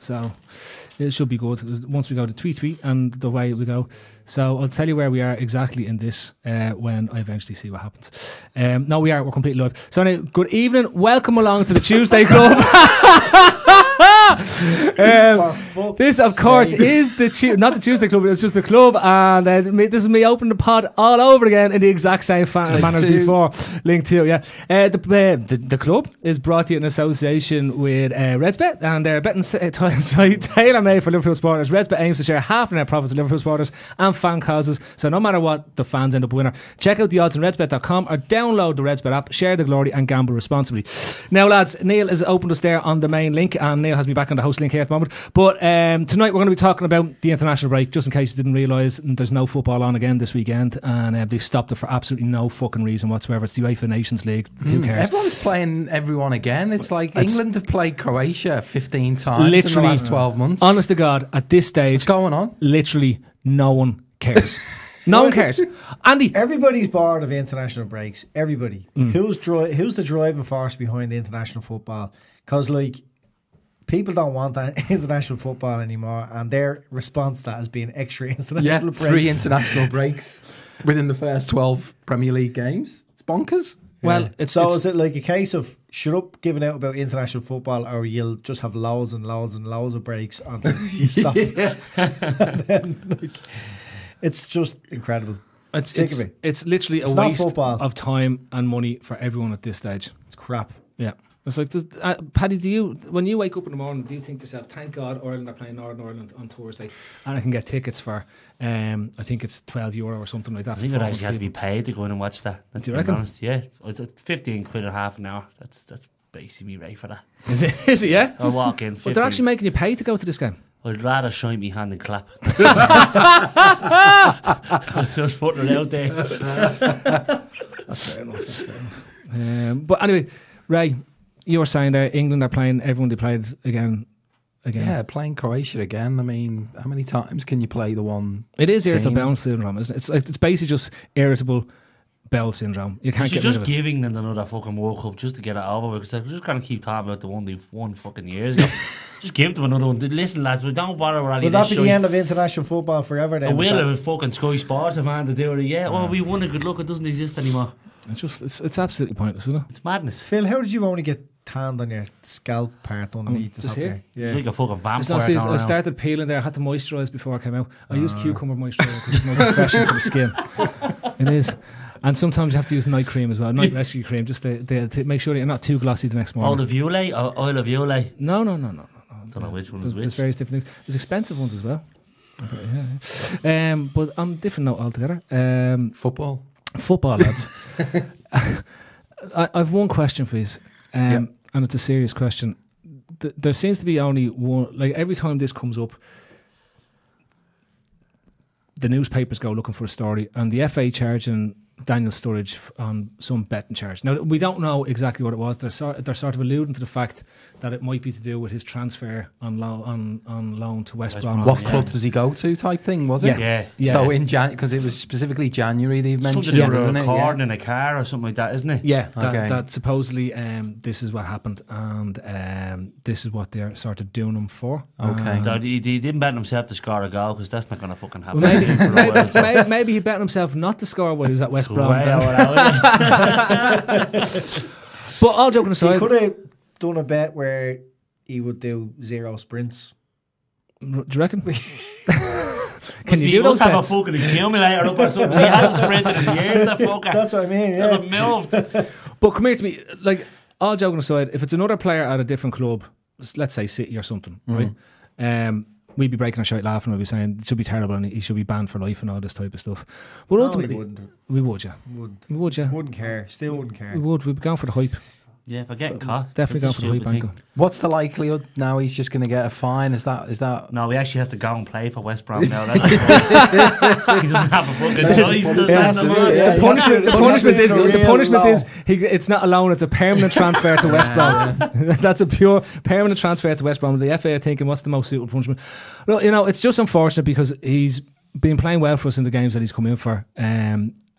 So it should be good once we go to tweet and the way we go. So I'll tell you where we are exactly in this when I eventually see what happens. No, we're completely live. So anyway, good evening. Welcome along to the Tuesday Club. This, of course, is not the Tuesday Club. It's just the club, and this is me opening the pod all over again in the exact same manner as before. Link to yeah. The club is brought to you in association with Redsbet and their betting site tailor-made for Liverpool supporters. Redsbet aims to share half of their profits with Liverpool supporters and fan causes. So no matter what, the fans end up a winner. Check out the odds on redsbet.com or download the Redsbet app. Share the glory and gamble responsibly. Now, lads, Neil has opened us there on the main link, and Neil has me back on the host link here at the moment. But tonight we're going to be talking about the international break, just in case you didn't realise. There's no football on again this weekend, and they've stopped it for absolutely no fucking reason whatsoever. It's the UEFA Nations League. Who cares? Everyone's playing everyone again. It's like England have played Croatia 15 times literally, in the last 12 months. Honest to God, at this stage, what's going on? Literally no one cares. No one cares. Andy, everybody's bored of international breaks. Everybody. Who's the driving force behind international football? Because people don't want that international football anymore, and their response to that has been extra international breaks. 3 international breaks within the first 12 Premier League games. It's bonkers. Well, is it like a case of shut up giving out about international football, or you'll just have loads and loads and loads of breaks until you stop? And then, it's just incredible. Sick of it. It's literally a waste of time and money for everyone at this stage. It's crap. Yeah. It's like, Paddy, when you wake up in the morning, do you think to yourself, thank God Ireland are playing Northern Ireland on Thursday and I can get tickets for, I think it's €12 or something like that. I think I'd actually have to be paid to go in and watch that. Do you reckon? Honest. Yeah, 15 quid a half an hour. That's basically me right for that. Is it, yeah? I'll walk in. 15. But they're actually making you pay to go to this game. I'd rather shine me hand and clap. Just putting it out there. That's fair enough. But anyway, Ray, you were saying there, England are playing everyone they played again. Yeah, playing Croatia again. I mean, how many times can you play the one? It is irritable bowel syndrome, isn't it? It's basically just irritable bowel syndrome. You can't get rid of it. Just give England another fucking World Cup just to get it over, because they're just going to keep talking about the one they've won fucking years ago. Just give them another one. Listen, lads, we don't bother with any Will that be the end of international football forever then? A will of fucking Sky Sports have had to do it. Yeah, well, we won a good look. It doesn't exist anymore. It's absolutely pointless, isn't it? It's madness. Phil, how did you only get tanned on your scalp part underneath the just top here? Yeah. It's like a fucking vampire. I started peeling there. I had to moisturise before I came out. I use cucumber moisturiser because it's most refreshing for the skin. It is. And sometimes you have to use night cream as well, night rescue cream, just to make sure that you're not too glossy the next morning. Oil of Violette or Oil of Violette? No. I don't know which one is which. There's various different things. There's expensive ones as well. But on a different note altogether. Football, lads. I've one question for you, and it's a serious question. There seems to be only one. Like every time this comes up, the newspapers go looking for a story, and the FA charging Daniel Sturridge on some betting charge. Now, we don't know exactly what it was. They're sort of alluding to the fact that it might be to do with his transfer on loan to West Brom. What club does he go to type thing, was it? Yeah. So in because it was specifically January they've mentioned it, isn't it? Recording in a car or something like that, isn't it? Yeah, that supposedly this is what happened, and this is what they're sort of doing him for. Okay. So he didn't bet himself to score a goal, because that's not going to fucking happen. Maybe he bet himself not to score when he was at West Brom. But all joking aside, he could have done a bet where he would do 0 sprints. Do you reckon? Can you do those have bets? A fucking accumulator up or something. He hasn't sprinted in years, that fucker. That's what I mean, yeah. That's a moved. But come here to me, like, all joking aside, if it's another player at a different club, let's say City or something, right? We'd be breaking our shite laughing. We'd be saying it should be terrible and he should be banned for life and all this type of stuff. But ultimately, we would, yeah. We would, yeah. Wouldn't care. Still wouldn't care. We would. We'd be going for the hype. Yeah, if I get caught, definitely going for the hype angle. What's the likelihood now he's just going to get a fine? Is that? No, he actually has to go and play for West Brom now. That's he doesn't have a fucking choice. The punishment is it's not a loan; it's a permanent transfer to West Brom. That's a pure permanent transfer to West Brom. The FA are thinking, what's the most suitable punishment? Well, it's just unfortunate because he's been playing well for us in the games that he's come in for.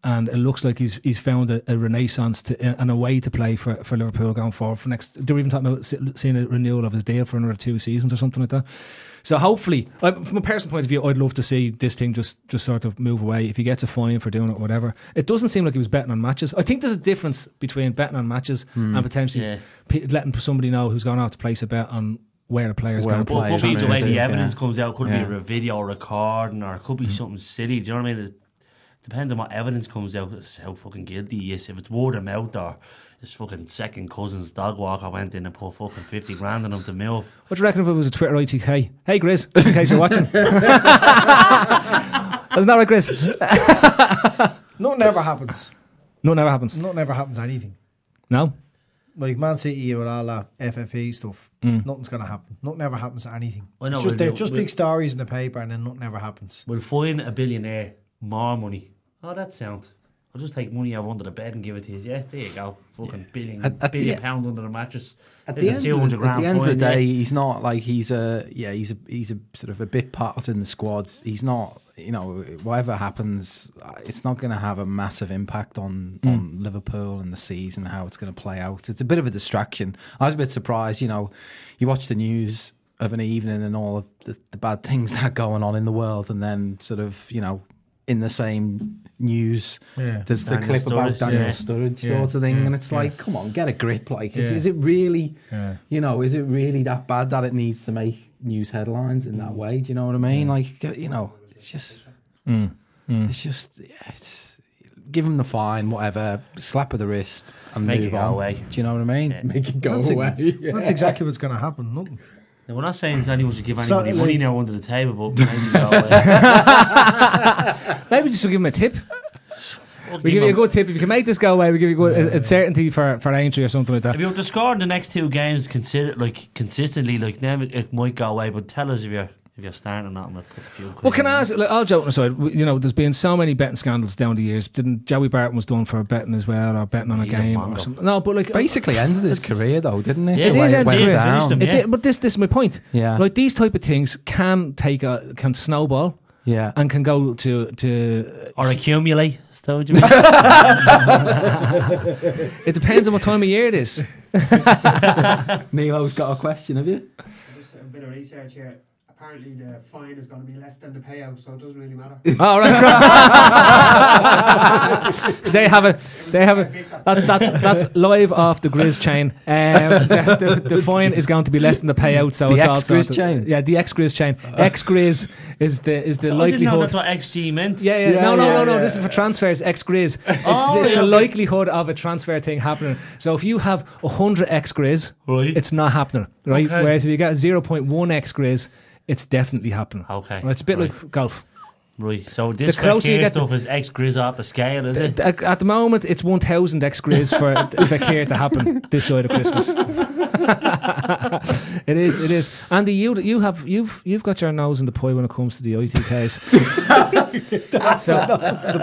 and it looks like he's found a renaissance and a way to play for Liverpool going forward for next. They were even talking about seeing a renewal of his deal for another 2 seasons or something like that. So hopefully, from a personal point of view, I'd love to see this thing just sort of move away. If he gets a fine for doing it or whatever, it doesn't seem like he was betting on matches. I think there's a difference between betting on matches and potentially letting somebody know who's going to have to place a bet on where the player's going to play. Well, it could be the way the evidence comes out. Could be a video recording, or it could be something silly. Do you know what I mean? It depends on what evidence comes out. How fucking guilty he is. If it's word of mouth, or his fucking second cousin's dog walker went in and put fucking 50 grand on him to move. What do you reckon if it was a Twitter ITK? Hey Grizz, just in case you're watching. Isn't that right, Grizz? Nothing ever happens. Nothing ever happens. Nothing ever happens anything. No? Like Man City with all that FFP stuff, nothing's going to happen. Nothing ever happens to anything. I know, They're just big stories in the paper, and then nothing ever happens. We'll find a billionaire more money. Oh, that sound. I'll just take money out under the bed and give it to you. Yeah, there you go. Fucking billion pound under the mattress. At the end of the day, he's not like he's a sort of a bit part in the squad. He's not, whatever happens, it's not going to have a massive impact on Liverpool and the season, how it's going to play out. It's a bit of a distraction. I was a bit surprised, you watch the news of an evening and all of the bad things that are going on in the world, and then sort of, in the same news, there's the clip about Daniel Sturridge sort of thing, and it's like, come on, get a grip. Like, is it really, is it really that bad that it needs to make news headlines in that way? Do you know what I mean? Like, it's just, it's give him the fine, whatever, slap of the wrist, and make move it go on. away. Do you know what I mean? Make it go away. That's exactly what's going to happen. Nothing. Now, we're not saying that anyone should give anybody money now under the table, but maybe go away. Maybe just to give him a tip. We give you a good tip. If you can make this go away, we give you a certainty for Aintree or something like that. If you were to score in the next 2 games consistently, then it might go away. But tell us if you're starting or not. I'm gonna put a few. Well, can I ask? All joking aside, there's been so many betting scandals down the years. Didn't Joey Barton was done for betting as well, or betting on a game or something? No, but basically ended his career though, didn't it? Yeah, it did end his career. It did, but this is my point. Yeah, like these type of things can snowball. Yeah, and can go to or accumulate. So what do you mean? It depends on what time of year it is. Neil's got a question, have you? Just a bit of research here. Apparently the fine is going to be less than the payout, so it doesn't really matter. Oh, right. So they have that's live off the Grizz chain. The fine is going to be less than the payout, so the it's X-Grizz chain. Yeah, the X-Grizz chain. X-Grizz is the likelihood. I didn't know that's what XG meant. Yeah. No. This is for transfers. X-Grizz. It's the likelihood of a transfer thing happening. So if you have 100 X-Grizz, right, it's not happening, right? Okay. Whereas if you get 0.1 X-Grizz, it's definitely happening. Okay. Well, it's a bit like golf. Right. So this Fekir stuff is X-Grizz off the scale, is it? At the moment, it's 1,000 X-Grizz for Fekir to happen this side of Christmas. It is. Andy, you've got your nose in the pie when it comes to the ITKs. That's the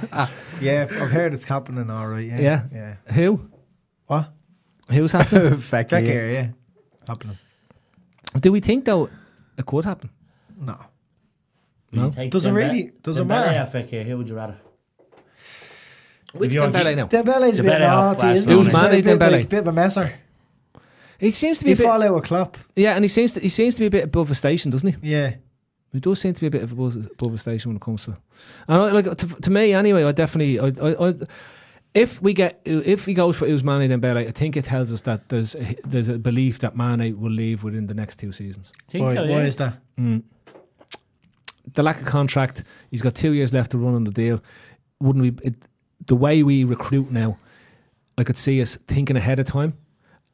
point. Yeah, I've heard it's happening. All right. Yeah. Who? What? Who's happening? Fekir. Yeah, happening. Do we think though it could happen? No. Doesn't matter. Fekir, who would you rather? Which Dembele now? Dembele's a bit naughty, isn't he? Who's Mane Dembele? Bit of a messer. He seems to be. He fall out with Klopp. Yeah, and he seems to be a bit above a station, doesn't he? Yeah. He does seem to be a bit above a station when it comes to it. And to me anyway, I definitely. If he goes for Ousmane Dembele, I think it tells us that there's a belief that Mane will leave within the next 2 seasons. Why is that? The lack of contract. He's got 2 years left to run on the deal. The way we recruit now, I could see us thinking ahead of time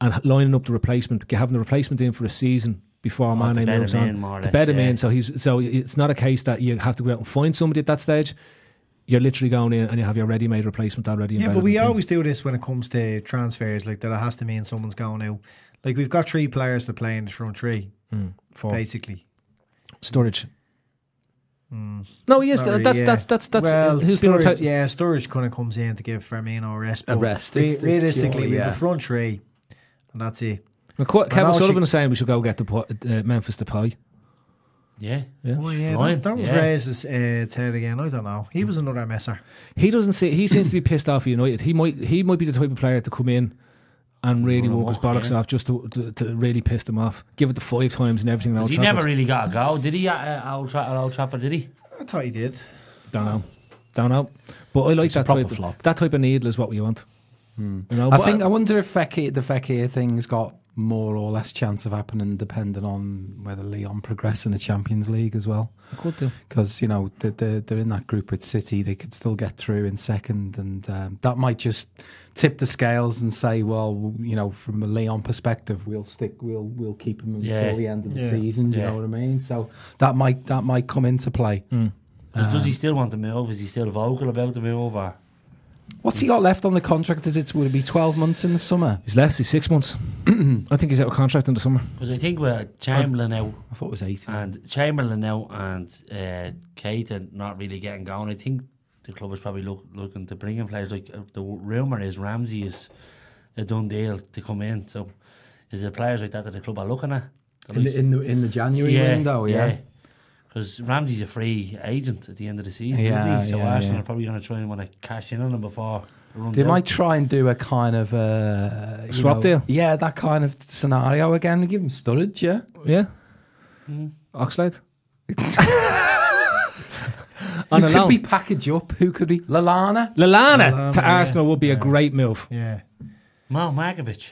and lining up the replacement, having the replacement in for a season before Mane moves on. To bet him in, so it's not a case that you have to go out and find somebody at that stage. You're literally going in and you have your ready-made replacement already. Yeah, but we always do this when it comes to transfers, like that it has to mean someone's going out. Like we've got 3 players to play in the front 3, 4 basically. Sturridge. No, he is. Really, that's well, who's Sturridge, Sturridge kind of comes in to give Firmino a rest. Realistically, we have a front 3, and that's it. Kevin Sullivan is saying we should go get the Memphis Depay. Yeah. Oh, yeah, that was Reyes' head again. I don't know. He was another messer. He seems to be pissed off at United. He might be the type of player to come in and really walk his bollocks off just to really piss them off. Give it the 5 times and everything. He never really got a go, did he? At Old Trafford, did he? I thought he did. Don't know. But I like that type of needle is what we want. You know, I wonder if the Fekir thing's got more or less chance of happening depending on whether Lyon progress in the Champions League as well. It could do. Because, you know, they're in that group with City. They could still get through in second, and that might just tip the scales and say, well, you know, from a Lyon perspective, we'll keep him until the end of the season. Do you know what I mean? So that might come into play. Does he still want to move? Is he still vocal about the move? Or? What's he got left on the contract? Would it be 12 months in the summer? He's 6 months. I think he's out of contract in the summer. Because I think with Chamberlain out, I thought it was 18. And Chamberlain out and Keita not really getting going. I think the club is probably looking to bring in players. Like the rumour is Ramsey is a done deal to come in. So is there players like that the club are looking at? In the January window, yeah. Because Ramsey's a free agent at the end of the season, isn't he? So Arsenal are probably going to try and want to cash in on him before it runs They out. might try and do a kind of swap deal. Yeah, that kind of scenario again. Give him Sturridge, yeah. Yeah. Oxlade. Who could we package up? Who could we? Lallana to Arsenal would be a great move. Yeah. Markovic.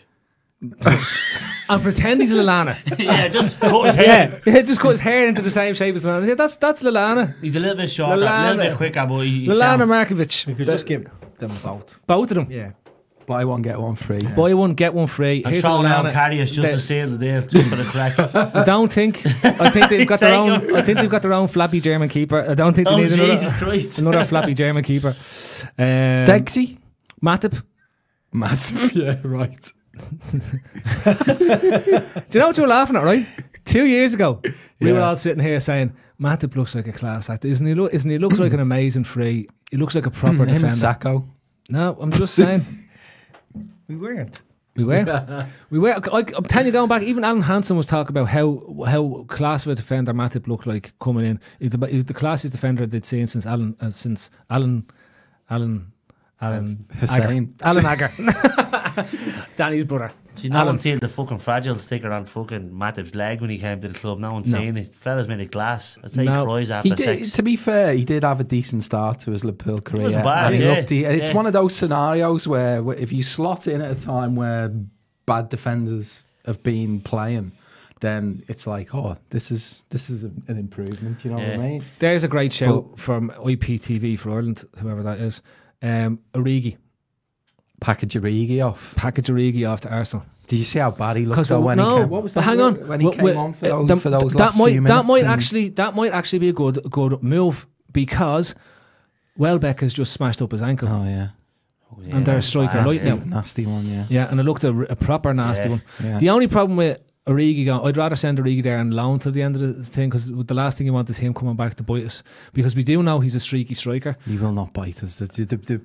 And pretend he's Lallana. Yeah, just cut his hair. Yeah, just cut his hair into the same shape as Lallana. Yeah, that's Lallana. He's a little bit shorter, a little bit quicker, but he's Lallana Markovic. We could just give them both. Both of them. Yeah. Buy one, get one free. Yeah. Buy one, get one free. And here's Lallana Carrius just to seal the deal, just for the crack. I think they've got their own. I think they've got their own flappy German keeper. I don't think they need another flappy German keeper. Dexy, Matip, yeah, right. Do you know what you were laughing at, right? 2 years ago, we were all sitting here saying, Matip looks like a class actor. Isn't he looks like an amazing free. He looks like a proper defender. Sacco. No, I'm just saying. We weren't. We were. I'm telling you, going back, even Alan Hansen was talking about how class of a defender Matip looked like coming in. He's the classiest defender they'd seen since Alan Hussein. Alan Agger. Danny's brother. See, no one seen the fucking fragile sticker on fucking Matip's leg when he came to the club. No one's seen it. Fella's made of glass. I'd say he cries after sex. To be fair, he did have a decent start to his Liverpool career. It wasn't bad, It's one of those scenarios where if you slot in at a time where bad defenders have been playing, then it's like, oh, this is an improvement. You know what I mean? There's a great shout from IPTV for Ireland, whoever that is. Origi. Package Origi off to Arsenal. Did you see how bad he looked when he came? What was that? Hang on, when he came on for those last few minutes. That might actually be a good move because Welbeck has just smashed up his ankle. Oh yeah. And they're a striker right now. Nasty one, yeah. Yeah, and it looked a proper nasty one. Yeah. The only problem with Origi I'd rather send Origi there and loan till the end of the thing, because the last thing you want is him coming back to bite us, because we do know he's a streaky striker. He will not bite us.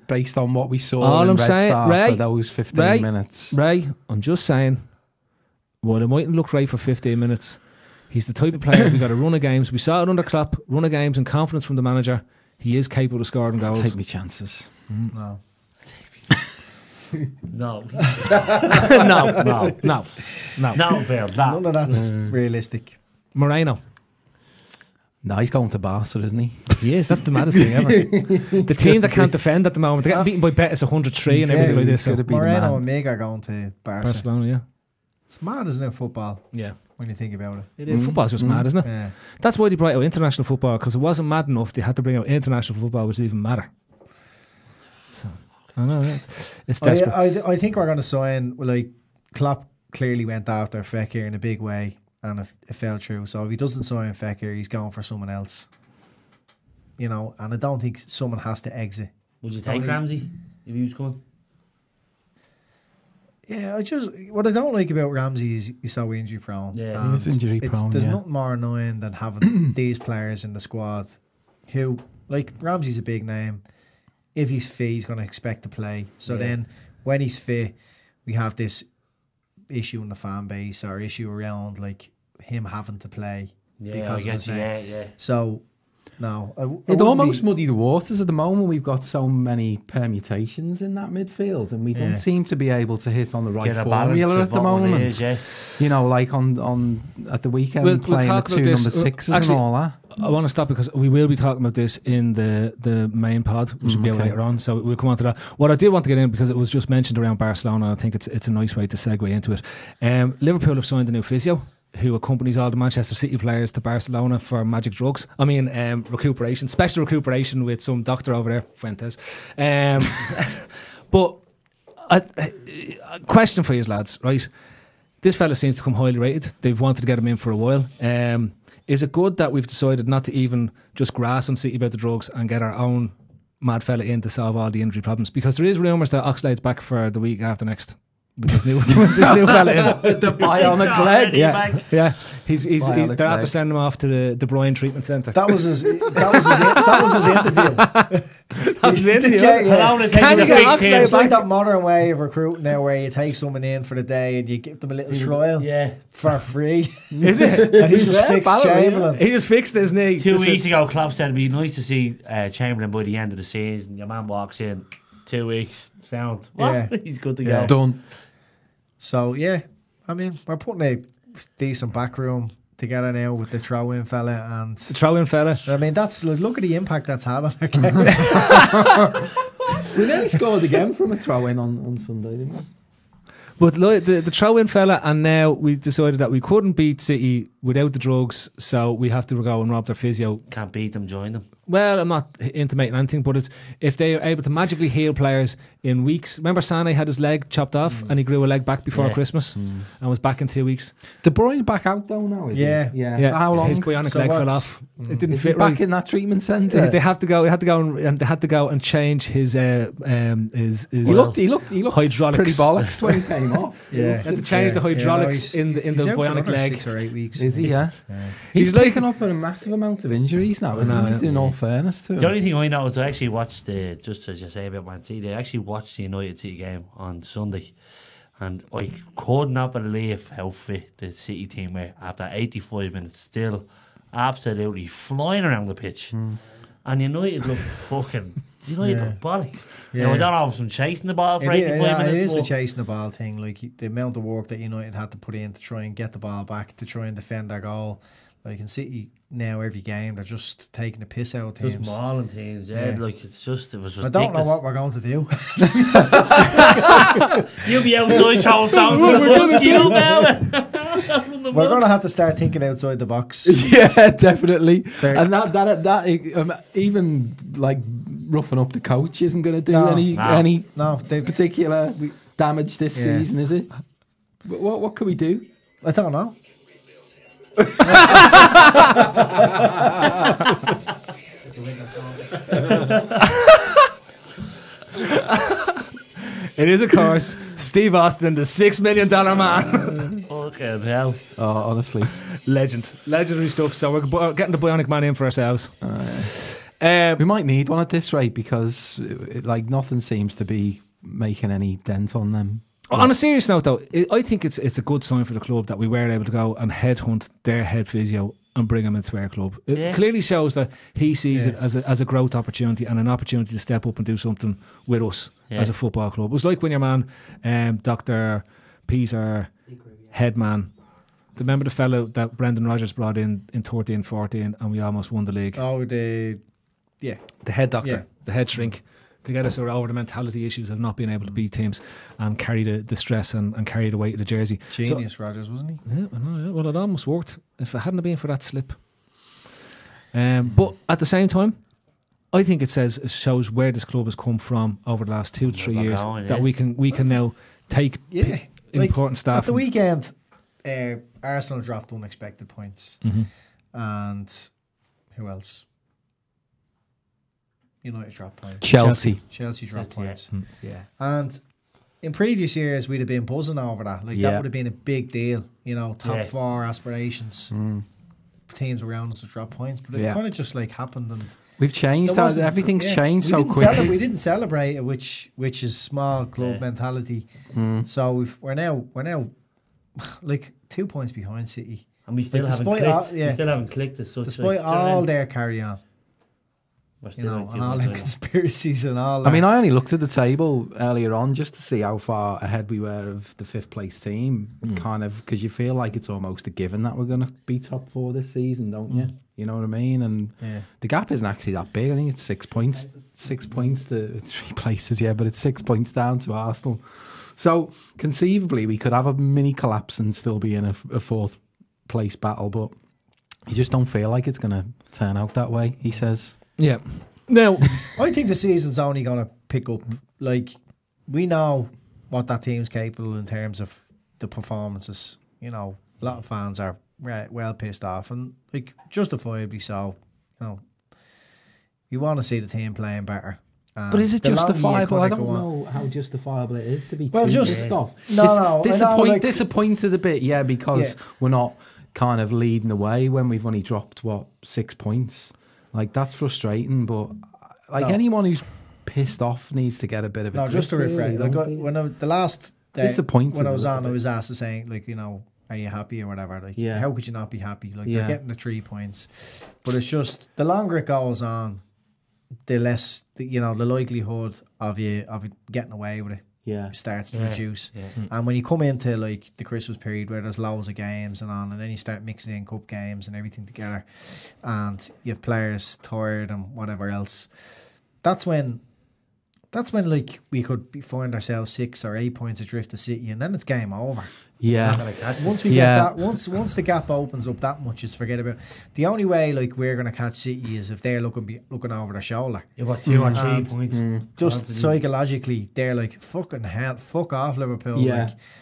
Based on what we saw in Red Star for those 15 minutes. Ray, I'm just saying, well, it mightn't look right for 15 minutes. He's the type of player, we got to run of games. We saw it under Klopp, run of games and confidence from the manager. He is capable of scoring goals. Take me chances. No. No, no, Bill. None of that's realistic. Moreno. No, he's going to Barca, isn't he? He is. That's the maddest thing ever. The team that can't defend at the moment, they're getting beaten by Betis 103 and everything like this. So. Moreno and Mega are going to Barcelona, yeah. It's mad, isn't it, football? Yeah. When you think about it. It is. Football's just mad, isn't it? Yeah. That's why they brought out international football, because it wasn't mad enough. They had to bring out international football, which didn't even matter. So... I know, it's desperate. I think we're going to sign, like, Klopp clearly went after Fekir in a big way and it fell through. So if he doesn't sign Fekir, he's going for someone else. You know, and I don't think someone has to exit. Would you take Ramsey if he was coming? Yeah, what I don't like about Ramsey is he's so injury prone. Yeah, he's injury prone. There's nothing more annoying than having these players in the squad who, like, Ramsey's a big name. If he's fit, he's going to expect to play. So then, when he's fit, we have this issue in the fan base or issue around like him having to play. because I of get his you. name. Yeah. So no, It almost muddy the waters at the moment. We've got so many permutations in that midfield, and we don't seem to be able to hit on the right formula at the moment. Is, yeah. You know, like on at the weekend playing the two number sixes and all that. I want to stop because we will be talking about this in the main pod, which will be later on. So we'll come on to that. What I did want to get in, because it was just mentioned around Barcelona, I think it's a nice way to segue into it. Liverpool have signed a new physio who accompanies all the Manchester City players to Barcelona for magic drugs. I mean, recuperation, special recuperation with some doctor over there, Fuentes. But a question for you lads, right? This fella seems to come highly rated. They've wanted to get him in for a while. Is it good that we've decided not to even just grass on City about the drugs and get our own mad fella in to solve all the injury problems? Because there is rumours that Oxlade's back for the week after next. With this new fella in. The bionic leg. Yeah. He's they're after sending him off to the De Bruyne treatment centre. That was his interview. That was his interview. It's like that modern way of recruiting now, where you take someone in for the day and you give them a little trial for free. Is it? And he just fixed Chamberlain. He just fixed his knee. 2 weeks ago, Klopp said it'd be nice to see Chamberlain by the end of the season. Your man walks in, 2 weeks, sound. What? Yeah. He's good to go. Done. So, I mean, we're putting a decent back room together now with the throw-in fella. And the throw-in fella. I mean, look at the impact that's had on our game. We nearly scored again from a throw-in on Sunday, didn't we? But the throw-in fella, and now we decided that we couldn't beat City without the drugs, so we have to go and rob their physio. Can't beat them, join them. Well, I'm not intimating anything, but it's if they are able to magically heal players in weeks. Remember Sané had his leg chopped off and he grew a leg back before Christmas and was back in 2 weeks. De Bruyne back out though now, is he? Yeah. For how long? His bionic leg fell off. It didn't fit back in that treatment centre. They had to go and change his He looked hydraulics. pretty bollocks when he came off. They had to change the hydraulics in the bionic leg. 6 or 8 weeks. Is he? Yeah. He's picking up a massive amount of injuries now, isn't he? In all fairness to him. The only thing I know is I actually watched just as you say about Man City, I actually watched the United City game on Sunday, and I could not believe how fit the City team were after 85 minutes, still absolutely flying around the pitch. And United looked fucking. United looked bollocks. I don't know if I'm chasing the ball for 85 minutes. It is a chasing the ball thing. Like the amount of work that United had to put in to try and get the ball back, to try and defend their goal. Like in City now, every game they're just taking the piss out of teams. Just mauling teams, Like it was ridiculous. I don't know what we're going to do. You'll be outside throwing stones with a mosquito bell. We're going to have to start thinking outside the box. Yeah, definitely. And that even like roughing up the coach isn't going to do any particular damage this season, is it? What can we do? I don't know. It is, of course, Steve Austin, the $6 million man. Fucking hell. Oh, honestly. Legendary stuff. So we're getting the bionic man in for ourselves. We might need one at this rate because nothing seems to be making any dent on them. On a serious note, though, I think it's a good sign for the club that we were able to go and headhunt their head physio and bring him into our club. It clearly shows that he sees it as a growth opportunity and an opportunity to step up and do something with us as a football club. It was like when your man, Dr. Peter Headman, remember the fellow that Brendan Rodgers brought in 13-14 and we almost won the league? Oh, the head doctor, the head shrink. To get us over the mentality issues of not being able to beat teams and carry the stress and carry the weight of the jersey. Genius, Rodgers, wasn't he? Yeah, I know. Yeah. Well, it almost worked if it hadn't been for that slip. But at the same time, I think it shows where this club has come from over the last 2 to 3 years. That we can now take important staff. At the weekend, Arsenal dropped unexpected points, and who else? United dropped points. Chelsea dropped points. And in previous years, we'd have been buzzing over that. That would have been a big deal. Top 4 aspirations. Teams around us have dropped points, but it kind of just happened, and we've changed. Everything's changed so quickly. We didn't celebrate it, which is small club mentality. So we're now 2 points behind City. And we still haven't clicked. We still haven't clicked as such. Despite all their carry on. And all them conspiracies and all that. I mean, I only looked at the table earlier on just to see how far ahead we were of the 5th place team, kind of, because you feel like it's almost a given that we're going to be top 4 this season, don't you? You know what I mean? And the gap isn't actually that big. I think it's 6 points. 6 points to 3 places, but it's 6 points down to Arsenal. So, conceivably, we could have a mini collapse and still be in a 4th place battle, but you just don't feel like it's going to turn out that way, he says. Yeah. Now, I think the season's only going to pick up. Like, we know what that team's capable in terms of the performances. You know, a lot of fans are well pissed off, and like justifiably so. You know, you want to see the team playing better. But is it justifiable? I don't know how justifiable it is to be pissed off. Disappointed a bit, because we're not kind of leading the way when we've only dropped 6 points. Like, that's frustrating, but anyone who's pissed off needs to get a bit of a just to refresh. Like, the last day when I was on, I was asked to say, like, you know, are you happy or whatever? Like, how could you not be happy? Like, they're getting the 3 points, but it's just the longer it goes on, the less, the likelihood of you getting away with it starts to reduce. And when you come into like the Christmas period where there's loads of games and then you start mixing in cup games and everything together, and you have players tired and whatever else, that's when like we could find ourselves 6 or 8 points adrift of City, and then it's game over. Once we get that, once the gap opens up that much, is forget about it. The only way like we're gonna catch City is if they're looking over their shoulder. You've got 2 or 3 points. Just psychologically, they're like, fucking hell, fuck off Liverpool.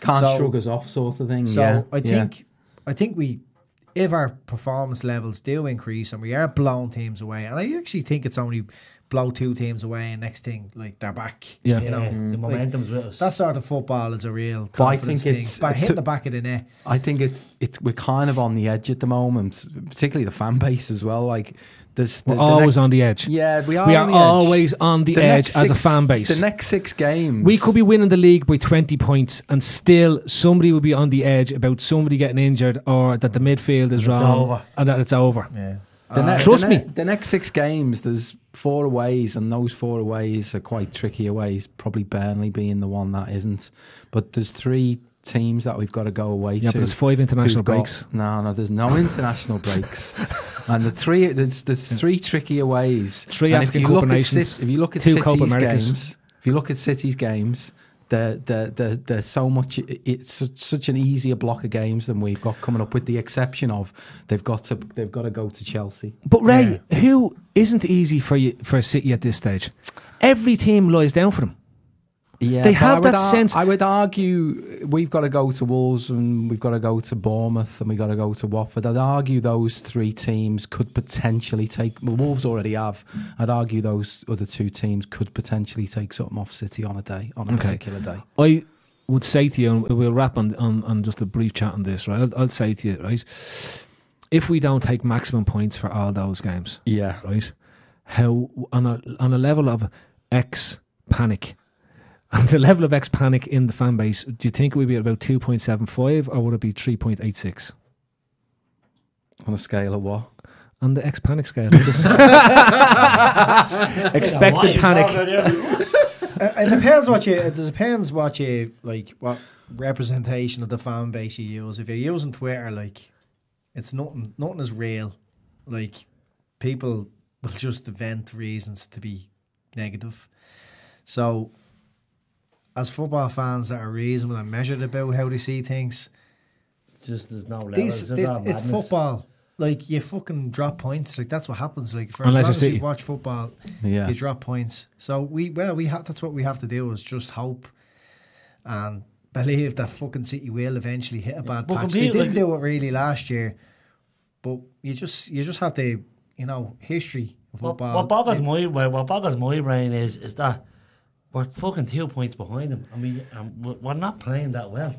Can't shrug us off, sort of thing. So I think we, if our performance levels do increase and we are blowing teams away, and I actually think it's only blow 2 teams away and next thing like they're back. The momentum's with us. That sort of football is a real confidence thing. By hitting the back of the net. I think we're kind of on the edge at the moment, particularly the fan base as well. Like we're always on the edge. Yeah, we are. We are always on the edge as a fan base. The next 6 games, we could be winning the league by 20 points, and still somebody will be on the edge about somebody getting injured or that the midfield is wrong and that it's over. Yeah. Trust me. The next 6 games, there's 4 aways, and those 4 aways are quite tricky aways. Probably Burnley being the one that isn't. But there's 3 teams that we've got to go away to. Yeah, but there's 5 international breaks. No, there's no international breaks. And there's 3 tricky aways. 3 African Cup of Nations. If you look at 2 City's Copa Americas. games, they're so much. It's such an easier block of games than we've got coming up. With the exception of they've got to go to Chelsea. But Ray, who isn't easy for City at this stage? Every team lies down for them. Yeah, they have that sense. I would argue we've got to go to Wolves and we've got to go to Bournemouth and we've got to go to Watford. I'd argue those 3 teams could potentially take. Well, Wolves already have. I'd argue those other 2 teams could potentially take something off City on a particular day. I would say to you, and we'll wrap on just a brief chat on this, right? I'll say to you, right? If we don't take maximum points for all those games, right? How on a level of X panic. And the level of X panic in the fan base, do you think it would be about 2.75 or would it be 3.86? On a scale of what? On the X panic scale. Expected panic. It depends what you like, what representation of the fan base you use. If you're using Twitter, like, it's nothing is real. Like, people will just invent reasons to be negative. So, as football fans that are reasonable and measured about how they see things, just there's no level. It's football. Like, you fucking drop points. Like, that's what happens. Like, for as long as you watch football, you drop points. So that's what we have to do, is just hope and believe that fucking City will eventually hit a bad patch. They didn't do it really last year, but you just have to, history of football. What boggles my brain is that we're fucking 2 points behind them. I mean, we're not playing that well.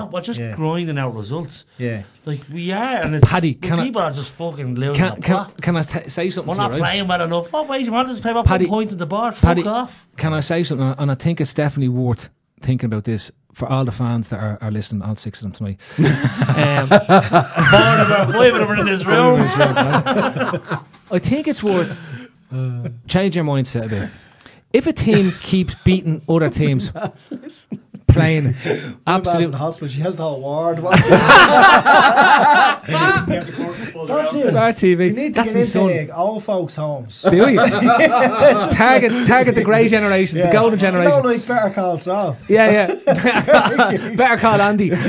We're just grinding out results. Yeah, like we are. And Paddy, people are just fucking losing. Can I say something? We're not playing well enough. What ways you want us to play about Paddy, points at the board? Fuck off. Can I say something? And I think it's definitely worth thinking about this for all the fans that are listening, all 6 of them tonight. 5 of them are in this room. I think it's worth changing your mindset a bit. If a team keeps beating other teams, playing absolute hospital, she has the whole ward. That's it. TV. You need to That's get me into son. old folks' homes. Do you? target the grey generation, the golden generation. Don't like Better Call Saul. Yeah. Better call Andy. And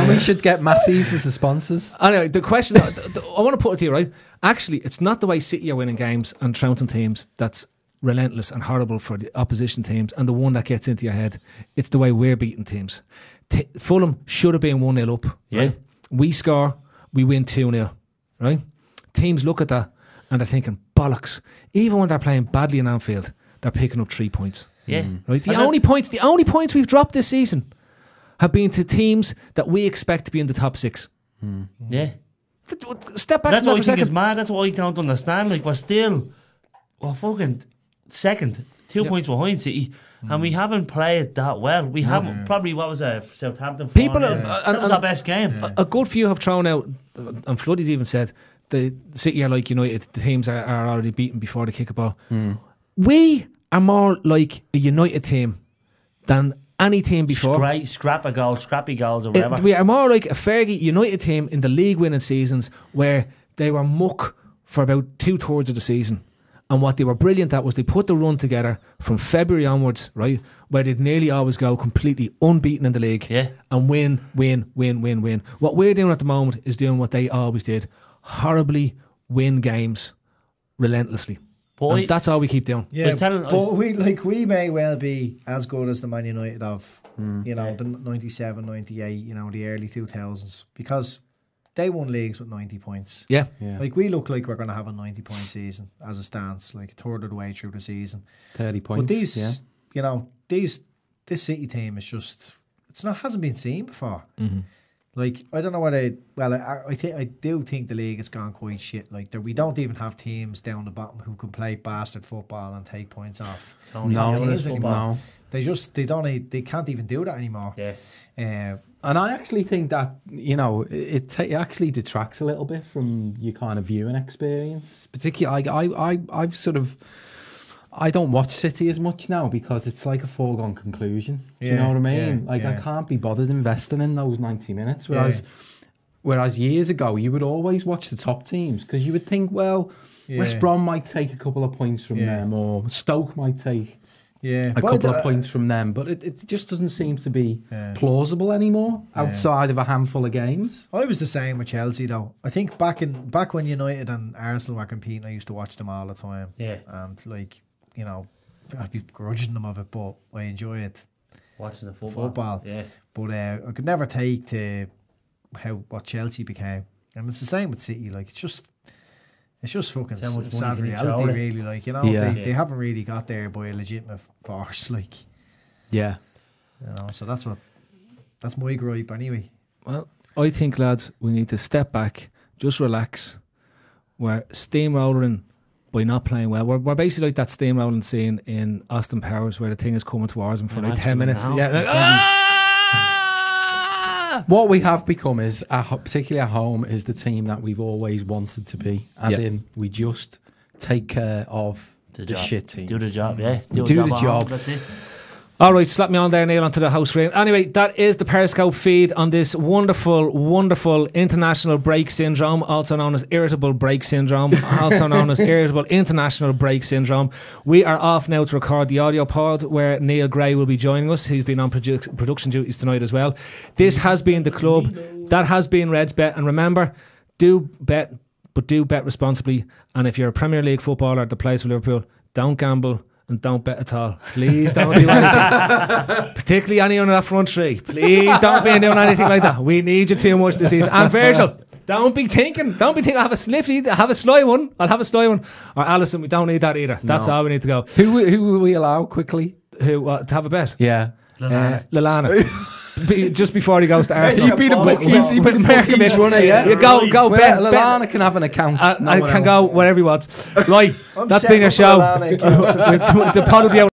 we should get Massey's as the sponsors. Anyway, the question I want to put it to you, right? Actually, it's not the way City are winning games and trouncing teams that's relentless and horrible for the opposition teams and the one that gets into your head. It's the way we're beating teams. Fulham should have been 1-0 up, right? We score, we win 2-0, right? Teams look at that and they're thinking, bollocks. Even when they're playing badly in Anfield, they're picking up 3 points. Yeah. Right? The only points we've dropped this season have been to teams that we expect to be in the top 6. Yeah. Step back That's from that what for I a think is second. mad. That's what I don't understand. Like, we're fucking second, 2 points behind City, and we haven't played that well. We haven't. Probably, what was that? Southampton. People that was our best game. A good few have thrown out, and Floodie's even said, the City are like United. The teams are already beaten before they kick a ball. We are more like a United team than any team before. Scrappy goals, or whatever. We are more like a Fergie United team in the league winning seasons where they were muck for about 2/3 of the season. And what they were brilliant at was they put the run together from February onwards, right, where they'd nearly always go completely unbeaten in the league and win. What we're doing at the moment is doing what they always did. Horribly win games relentlessly. And that's all we keep doing. Yeah, but we may well be as good as the Man United of the 97, 98, the early 2000s, because they won leagues with 90 points. Yeah. Like, we look like we're going to have a 90-point season as it stands, like a third of the way through the season. 30 points. But these, this City team is just, hasn't been seen before. Like, I don't know what I do think the league has gone quite shit. Like, we don't even have teams down the bottom who can play bastard football and take points off. No. They can't even do that anymore. Yeah. And I actually think that, it actually detracts a little bit from your kind of viewing experience. Particularly, I don't watch City as much now because it's like a foregone conclusion. Do you know what I mean? I can't be bothered investing in those 90 minutes. Whereas years ago, you would always watch the top teams because you would think, well, West Brom might take a couple of points from them, or Stoke might take a couple of points from them, but it just doesn't seem to be plausible anymore outside of a handful of games. I was the same with Chelsea, though. I think back when United and Arsenal were competing, I used to watch them all the time. Yeah, and I'd be grudging them of it, but I enjoy it. Watching the football. Yeah, but I could never take to what Chelsea became, and it's the same with City. Like, it's just fucking sad reality, really. Like, they haven't really got there by a legitimate force. Like, so that's my gripe anyway. Well, I think, lads, we need to step back, just relax. We're steamrolling by not playing well. We're basically like that steamrolling scene in Austin Powers where the thing is coming towards him for like 10 minutes. Now. Yeah, like, What we have become is, particularly at home, is the team that we've always wanted to be. As in, we just take care of the shit teams. Do the job, yeah. Do the job. That's it. All right, slap me on there, Neil, onto the house screen. Anyway, that is the Periscope feed on this wonderful, wonderful international break syndrome, also known as irritable break syndrome, also known as irritable international break syndrome. We are off now to record the audio pod where Neil Gray will be joining us. He's been on production duties tonight as well. This has been the club. That has been Red's Bet. And remember, do bet, but do bet responsibly. And if you're a Premier League footballer that plays for Liverpool, don't gamble. And don't bet at all. Please don't do anything. Particularly anyone in that front three. Please don't be doing anything like that. We need you too much this season. And Virgil, don't be thinking I'll have a sliffy, I'll have a sly one. Or Alison, we don't need that either. That's all we need to go. Who will we allow quickly? To have a bet? Yeah. Lallana. Just before he goes to Arsenal. He beat him with Merkovich, won it, yeah? You go bet. Lallana can have an account. I can go wherever he wants. Right, that's been your show. The pod will be out